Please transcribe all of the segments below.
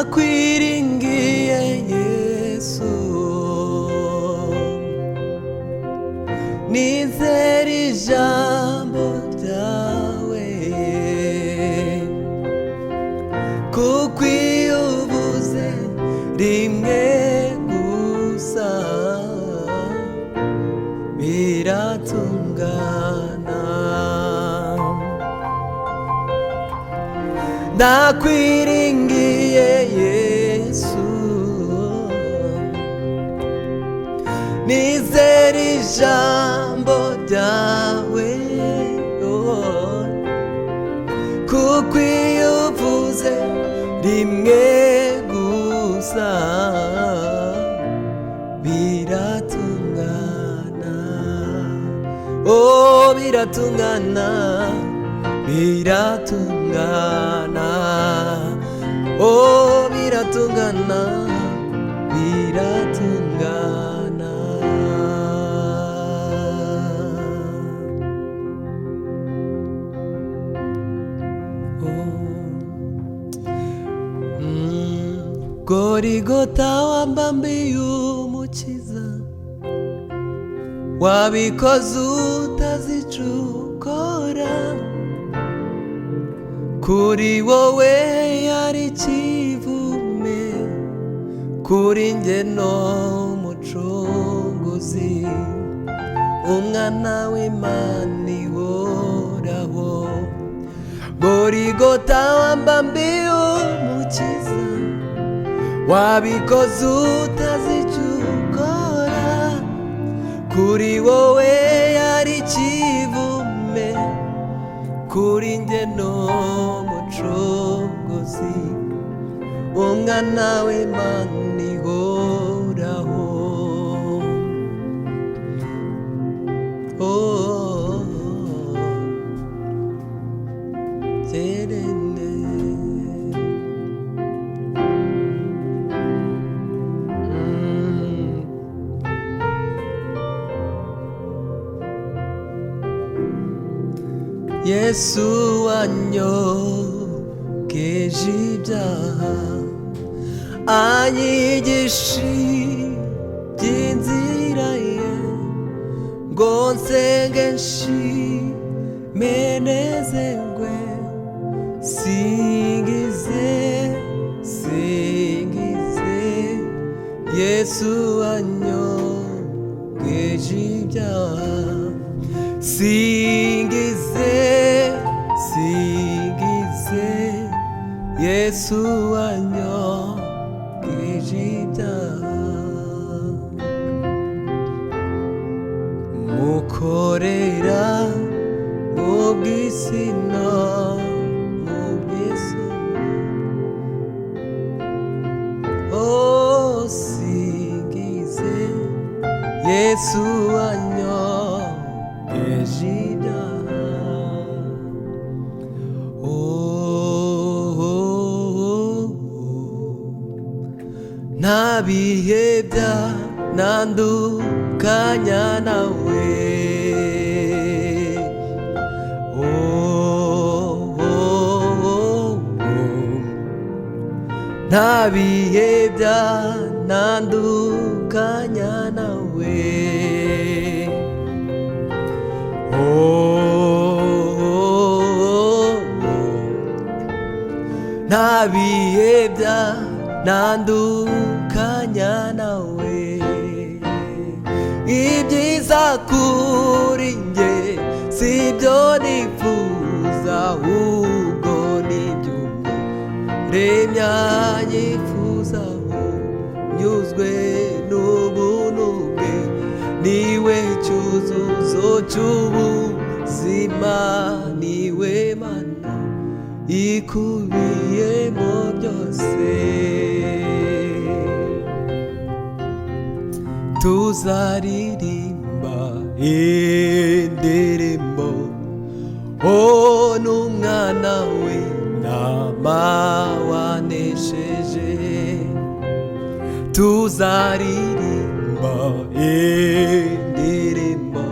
nakwiringiye Yesu, nizera ijambo ryawe, kuko iyo uvuze rimwe gusa biratungana. Nakwiringiye Yesu, nizera ijambo ryawe, kuko iyo uvuze rimwe gusa biratungana. Oh, biratungana, biratungana, oh, biratungana, biratungana. Gorigota wambambiye umukiza, wabikoze utazica ukora, kuri wowe yari ikivume, kuri njye n'umucunguzi, umwana w'Imana ihoraho. Gorigota wambambiye umukiza, wabikoze utazica ukora, kuri wowe yari ikivume, kuri njye n'umucunguzi, umwana w'Imana ihoraho. Oh, Jerene. Yesu wanyogeje ibyaha, anyigisha iby'inzira ye, ngo nsenge nshime nezerwe, singize singize Yesu wanyogeje ibyaha, singize singize Yesu wanyogeje ibyaha. Mukorera mu bw'isi no mu bw'isuri, oh, singize Yesu wanyogeje ibyaha. Ntabihe byanandukanya nawe, ntabihe byanandukanya nawe, ntabihe byanandukanya nawe. Ibyiza kuri njye sibyo nifuza, ahubwo nibyo Umuremyi anyifuzaho. Nyuzwe n'ubuntu bwe, niwe cyuzuzo cy'ubuzima, niwe Mana ikubiyemo byose. Tuzaririmba indirimbo, oh, n'umwana w'Intama wanesheje. Tuzaririmba indirimbo,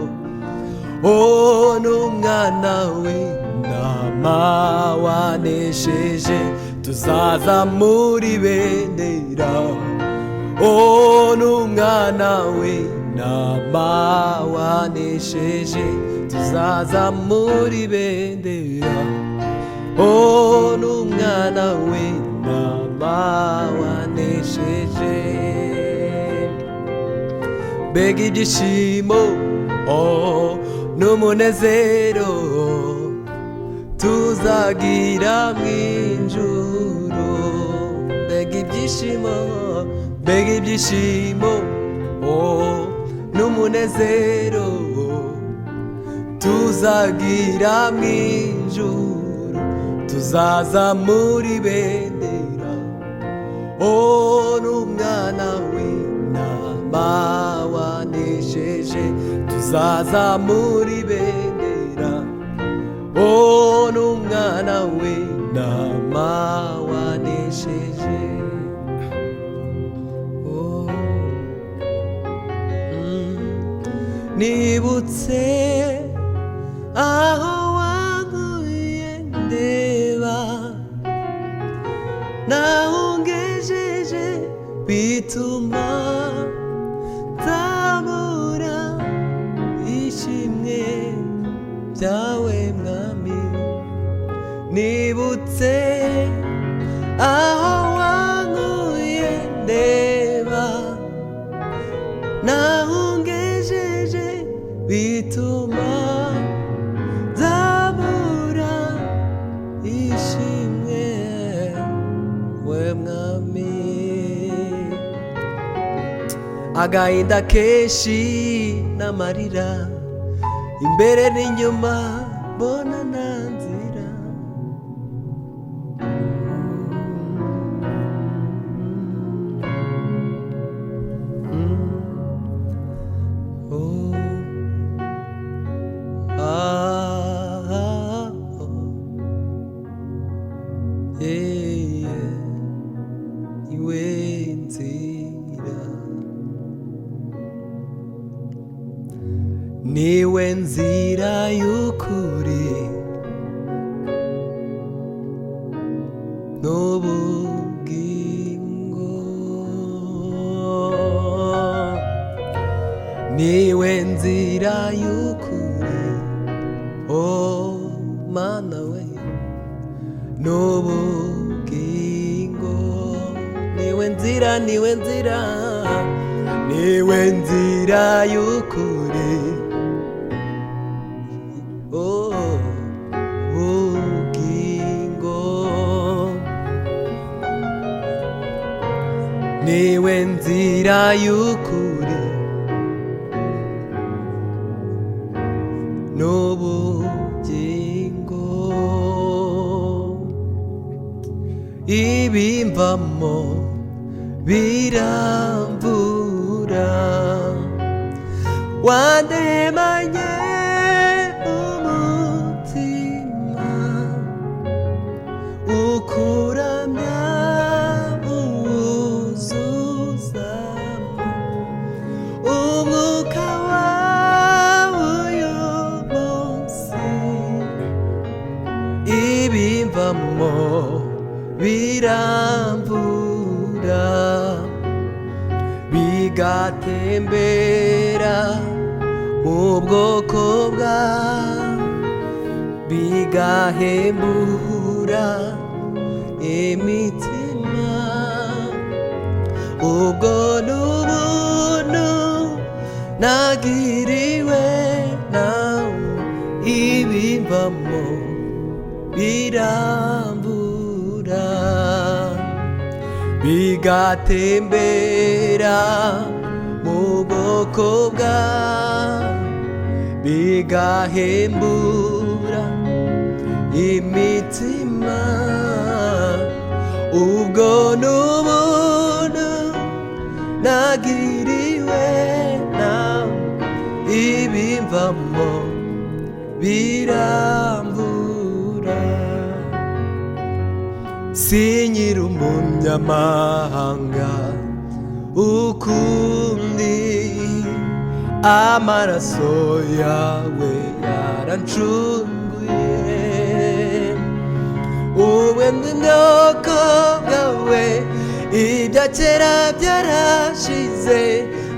oh, n'umwana w'Intama wanesheje. tuzazamura ibendera. Oh, n'umwana w'intama wanesheje, tuzazamura ibendera. Oh, n'umwana w'intama wanesheje. Mbega ibyishimo, oh, n'umunezero tuzagira mw'ijuru. Mbega ibyishimo, mbega ibyishimo, oh, n'umunezero tuzagira mw'ijuru. Tuzazamura ibendera. Oh, n'umwana w'intama wanesheje, tuzazamura ibendera. Oh, n'umwana w'intama wanesheje. Oh, nibutse aho wankuye ndeba, naho ngejeje bituma nzamura ishimwe ryawe mwami. Nibutse aho wankuye ndeba, naho ngejeje bituma nzamura ishimwe we mwami. Agahinda kenshi n'amarira, imbere n'inyuma mbona nta nzira. Oh, yeah, iwe nzira, niwe nzira y'ukuri n'ubugingo. Niwe nzira y'ukuri, oh mana we, n'ubugingo. Niwe nzira, niwe nzira, niwe nzira y'ukuri, oh bugingo. Niwe nzira y'ukuri n'ubugingo. Ibimvamo biramvura, wandemanye umutima, ukuramya uwuzuzamo umwuka wawe uyu munsi. Ibimvamo biramvura, bigatembera mu bwoko bwawe, bigahembura imitima. Ubwo n'ubuntu nagiriwe nawe. Ibimvamo biramvura, bigatembera mu bwoko bwawe, bigahembura imitima. Ubwo n'ubuntu nagiriwe nawe. Ibimvamo biramvura. Sinyira umunyamahanga ukundi, amaraso yawe yarancunguye. wowe mw'ubwoko bwawe ibya kera byarashize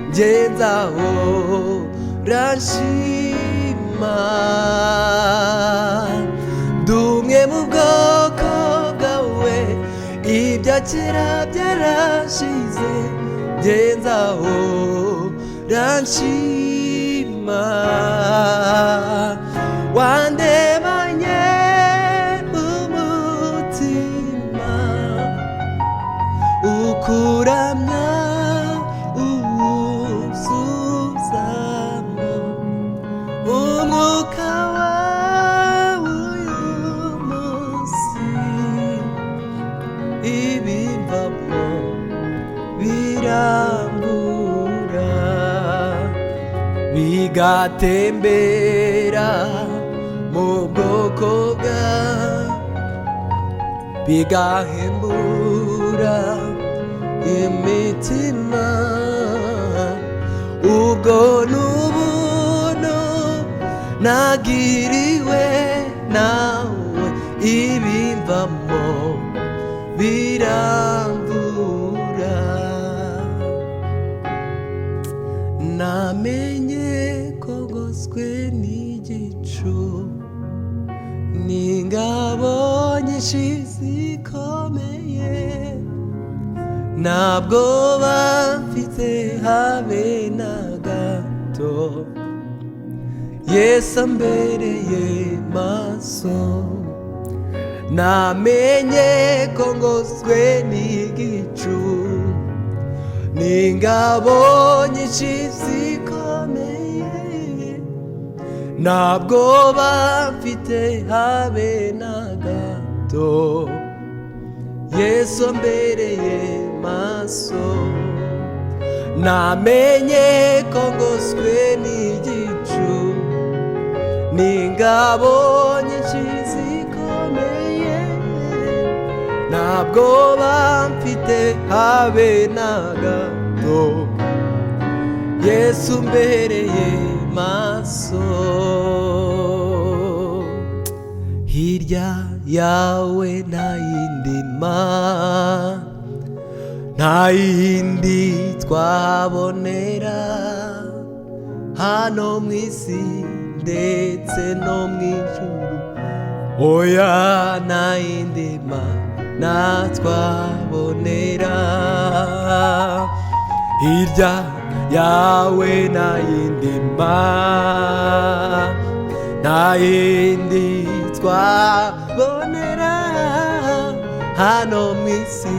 njye nzahora nshima ndumwe mu bwoko bwawe ibya kera byarashize njye nzahora nshima wandemanye umutima ukuramya uwuzuzamo umwuka wawe uyu munsi ibivamo birambura bigatembera mu bwoko bwawe bigahembura imitima ubwo n'ubuntu nagiriwe nawe ibimvamo birambura namenye ko ngoswe n'igicu n'ingabo nyinshi zikomeye ntabwo bafite habe na gato Yesu ambereye maso namenye ko ngoswe n'igicu n'ingabo nyinshi zikomeye ntabwo bafite habe na gato Yesu ambereye maso namenye ko ngoswe n'igicu n'ingabo nyinshi zikomeye ntabwo bamfite habe na gato Yesu ambereye maso hirya yawe nta yindi mana nta yindi twabonera hano mu isi ndetse no mu ijuru oya nta yindi mana twabonera hirya yawe nta yindi mana nta yindi twabonera hano mu isi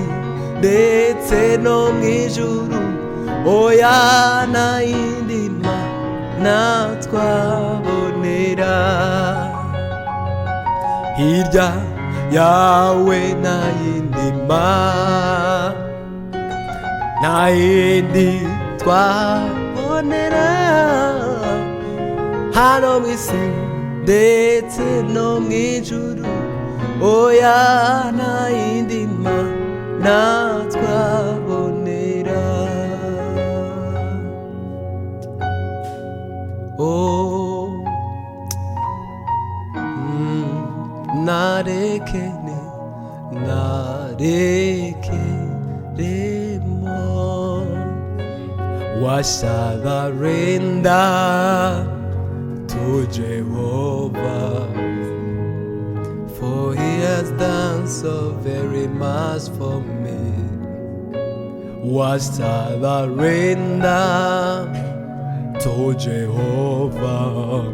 ndetse no mu ijuru oya nta yindi mana twabonera hirya yawe nta yindi mana nta yindi twabonera hano mu isi ndetse no mu ijuru oya nta yindi mana twabonera narekene narekeremo washagarenda to Jehovah for he has done so very much for me washagarenda to Jehovah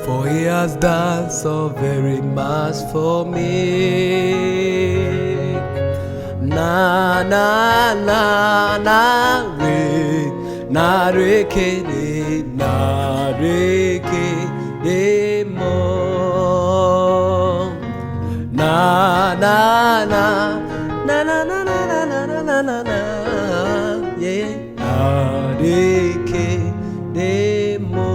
for he has done so very much for me. Na na na na re na re ke re na re ke re mo na na na na na na na na na na na yeah na re ke re mo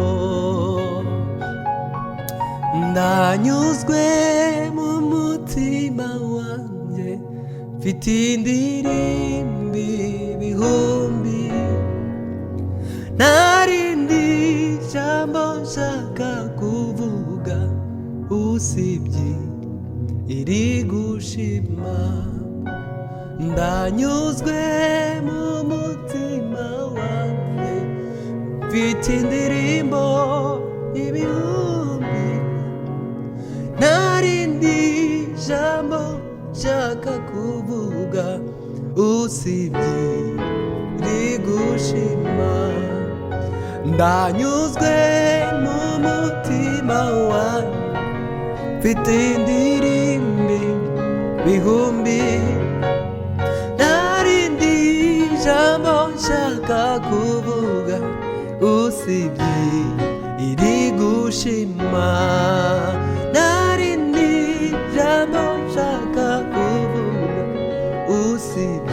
ndanyuzwe mu mutima wanjye mfite indirimbi ibihumbi ntarindi jambo nshaka kuvuga usibye iri gushima. Ndanyuzwe mu mutima wanjye, mfite indirimbo ibihumbi, narindi jambo nshaka kuvuga usibye iri gushima. Ndanyuzwe mu mutima wanjye, mfite indirimbo ibihumbi, narindi jambo nshaka kuvuga usibye iri gushima. Narindi jambo nshaka kuvuga usibye